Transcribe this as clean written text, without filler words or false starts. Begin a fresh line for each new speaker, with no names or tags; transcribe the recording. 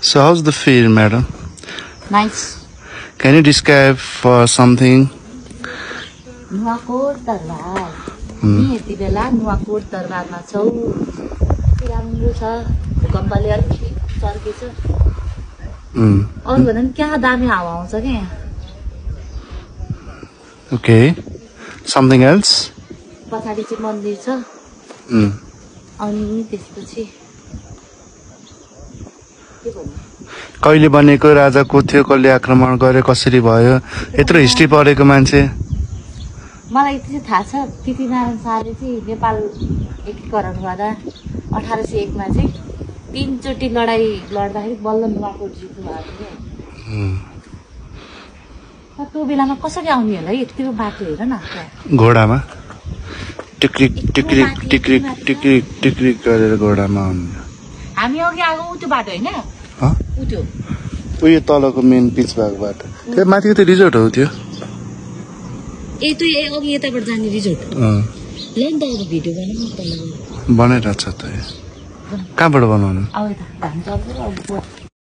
So how's the feel, madam?
Nice.
Can you describe for something?
Nuwakot दरबार यति बेला नुवाकोट दरबारमा छौ राम्रो छ भूकम्पले अलिकति चर्केछ अरु भन्दा नि क्या दामी हावा आउँछ के यहाँ
Okay. Something else?
पछाडी चाहिँ मन्दिर छ अनि त्यसपछि के भन्नु
कहिले बनेको राजा को थियो कसले आक्रमण गरे कसरी भयो यत्रो हिस्ट्री पढेको मान्छे
मलाई यति चाहिँ थाहा छ पृथ्वीनारायण शाहले चाहिँ नेपाल एकीकरण गर्दा 1801 मा चाहिँ 3 चोटि लडाई लड्दाखेरि बल्ल नुवाकोट जित्नु भएको थियो त्यो बेलामा कसरी आउने होला है यतिको बाटो हेर न
घोडामा टिक्रिक टिक्रिक टिक्रिक टिक्रिक टिक्रिक गरेर घोडामा आउने
हामी अघि आएको उतो बाटो हैन उतो
उयो तलको मेन पिच भएको बाटो त्यो माथिको त्यो रिजोर्ट हो त्यो
ए त्यो अघि यताबाट जाने रिजोर्ट ल नि त अब भिडियो बनाउँ न तल
बनाइरहेछ त कहाँबाट बनाउनु
अब यता धान चल्छ अब